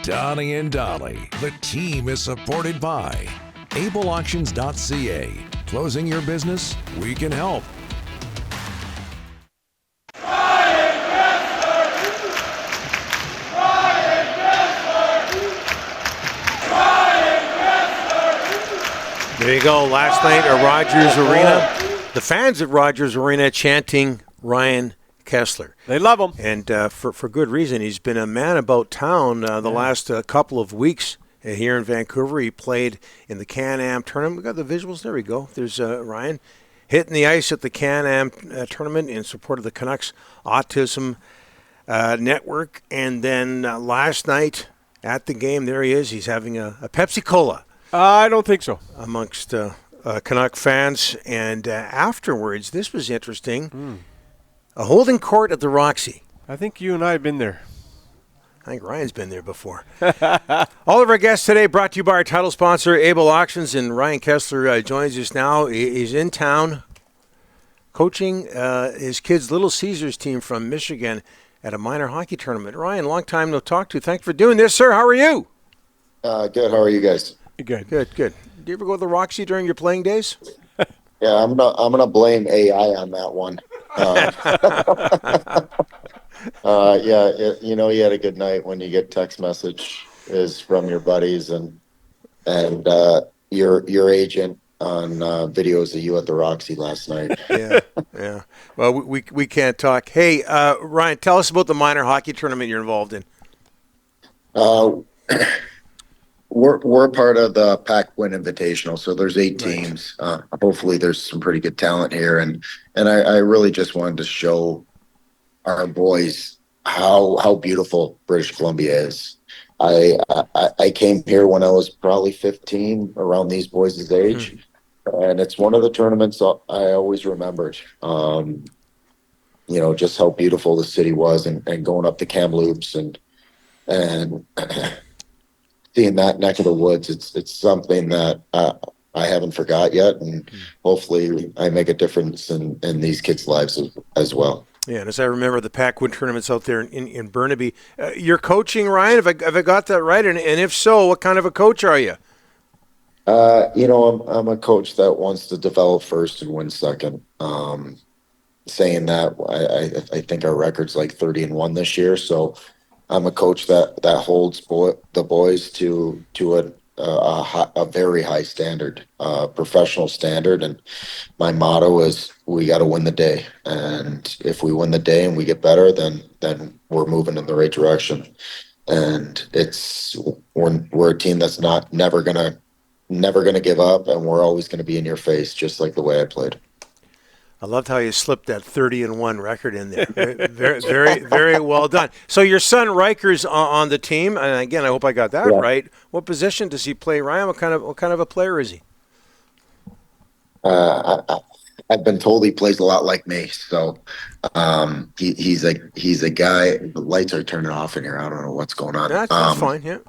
Donnie and Dolly. The team is supported by ableauctions.ca. Closing your business? We can help. There you go. Last night at Rogers Arena, the fans at Rogers Arena chanting Ryan Kesler. They love him. And for good reason. He's been a man about town the last couple of weeks here in Vancouver. He played in the Can-Am tournament. We got the visuals. There we go. There's Ryan hitting the ice at the Can-Am tournament in support of the Canucks Autism Network. And then last night at the game, there he is. He's having a Pepsi-Cola. I don't think so. Amongst Canuck fans. And afterwards, this was interesting. A holding court at the Roxy. I think you and I have been there. I think Ryan's been there before. All of our guests today brought to you by our title sponsor, Able Auctions, and Ryan Kesler joins us now. He's in town coaching his kids' Little Caesars team from Michigan at a minor hockey tournament. Ryan, long time no talk to. Thanks for doing this, sir. How are you? Good. How are you guys? Good. Do you ever go to the Roxy during your playing days? Yeah, I'm gonna blame AI on that one. You had a good night when you get text message is from your buddies and your agent on videos of you at the Roxy last night. Yeah. Well, we can't talk. Hey, Ryan, tell us about the minor hockey tournament you're involved in. We're part of the Pac-Win Invitational, so there's 8 teams. Hopefully, there's some pretty good talent here, and I really just wanted to show our boys how beautiful British Columbia is. I came here when I was probably 15, around these boys' age, and it's one of the tournaments I always remembered. Just how beautiful the city was, and going up the Kamloops and seeing that neck of the woods, it's something that I haven't forgot yet, and hopefully I make a difference in these kids' lives as well. Yeah, and as I remember the Pac-Win tournaments out there in Burnaby, you're coaching, Ryan. Have I got that right? And if so, what kind of a coach are you? I'm a coach that wants to develop first and win second. Saying that, I think our record's like 30-1 this year, so I'm a coach that holds the boys to a very high standard, professional standard, and my motto is we got to win the day. And if we win the day and we get better, then we're moving in the right direction. And we're a team that's never gonna give up, and we're always gonna be in your face, just like the way I played. I loved how you slipped that 30-1 record in there. Very, very, very well done. So your son Riker's on the team, and again, I hope I got that right. What position does he play, Ryan? What kind of a player is he? I've been told he plays a lot like me. So he's a guy. The lights are turning off in here. I don't know what's going on. That's fine. Yeah.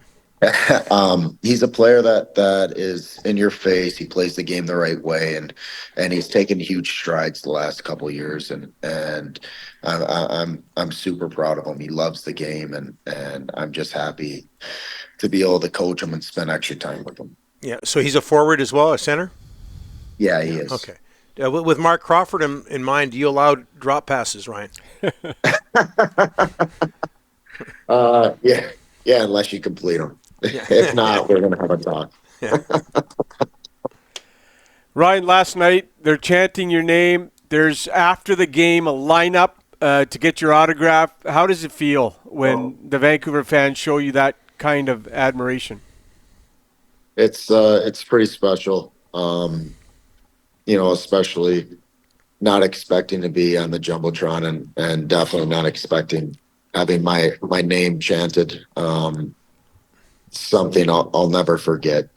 He's a player that is in your face. He plays the game the right way, and he's taken huge strides the last couple of years, and I'm super proud of him. He loves the game, and I'm just happy to be able to coach him and spend extra time with him. Yeah. So he's a forward as well, a center? Yeah, he is. Okay. With Mark Crawford in mind, do you allow drop passes, Ryan? Yeah, unless you complete them. If not, we're going to have a talk. Yeah. Ryan, last night they're chanting your name. There's, after the game, a lineup to get your autograph. How does it feel when the Vancouver fans show you that kind of admiration? It's pretty special. Especially not expecting to be on the Jumbotron and definitely not expecting having my name chanted. Something I'll never forget.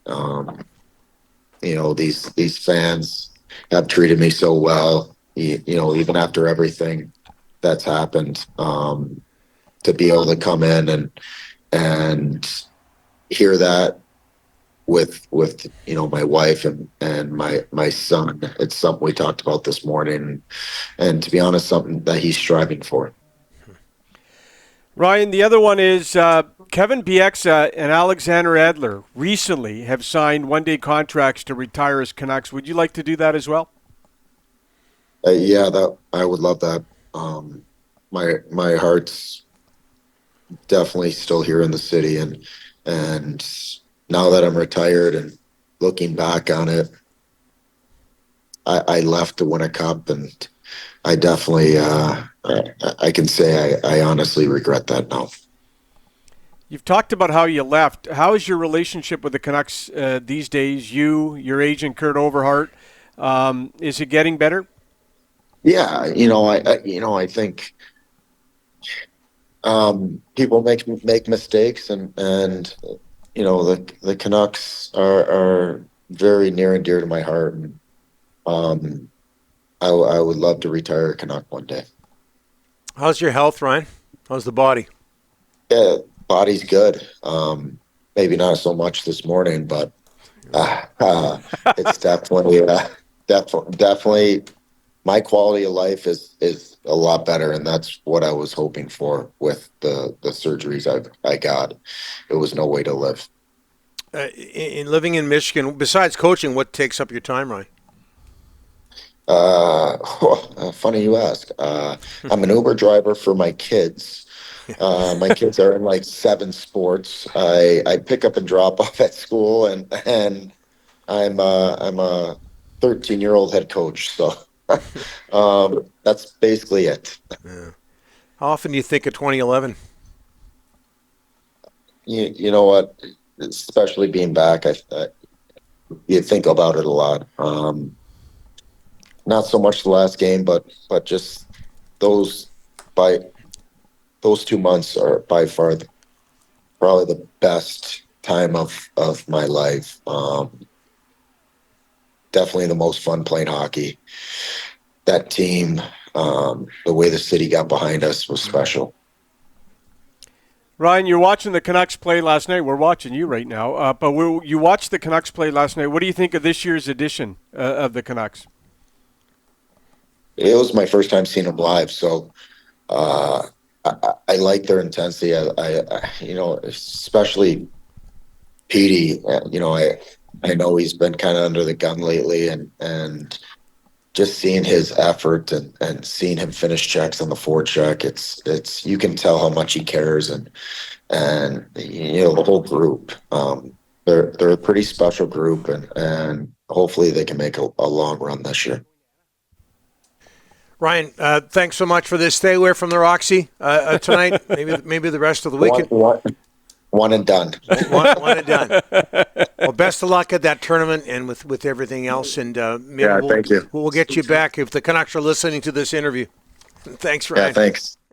These fans have treated me so well, even after everything that's happened, to be able to come in and hear that with my wife and my son. It's something we talked about this morning, and to be honest, something that he's striving for. Ryan, the other one is Kevin Bieksa and Alexander Edler recently have signed one-day contracts to retire as Canucks. Would you like to do that as well? Yeah, that I would love that. My heart's definitely still here in the city, and now that I'm retired and looking back on it, I left to win a cup, and I definitely I can say I honestly regret that now. You've talked about how you left. How is your relationship with the Canucks these days? Your agent Kurt Overhart, is it getting better? Yeah, I think people make mistakes, and the Canucks are very near and dear to my heart, and I would love to retire a Canuck one day. How's your health, Ryan? How's the body? Yeah, body's good. Maybe not so much this morning, but it's definitely my quality of life is a lot better, and that's what I was hoping for with the surgeries I got. It was no way to live. In living in Michigan, besides coaching, what takes up your time, Ryan? Funny you ask. I'm an Uber driver for my kids. My kids are in like 7 sports. I pick up and drop off at school, and I'm a 13-year-old head coach. So that's basically it. Yeah. How often do you think of 2011? You know what? Especially being back, you think about it a lot. Not so much the last game, but just those 2 months are by far probably the best time of my life. Definitely the most fun playing hockey. That team, the way the city got behind us was special. Ryan, you're watching the Canucks play last night. We're watching you right now. But you watched the Canucks play last night. What do you think of this year's edition of the Canucks? It was my first time seeing them live, so I like their intensity. Especially Petey. I know he's been kind of under the gun lately, and just seeing his effort and seeing him finish checks on the forecheck, it's you can tell how much he cares, and the whole group. They're a pretty special group, and hopefully they can make a long run this year. Ryan, thanks so much for this. Stay away from the Roxy tonight. Maybe the rest of the weekend. One and done. One and done. Well, best of luck at that tournament and with everything else. And maybe thank you. We'll get you back if the Canucks are listening to this interview. Thanks, Ryan. Yeah, thanks.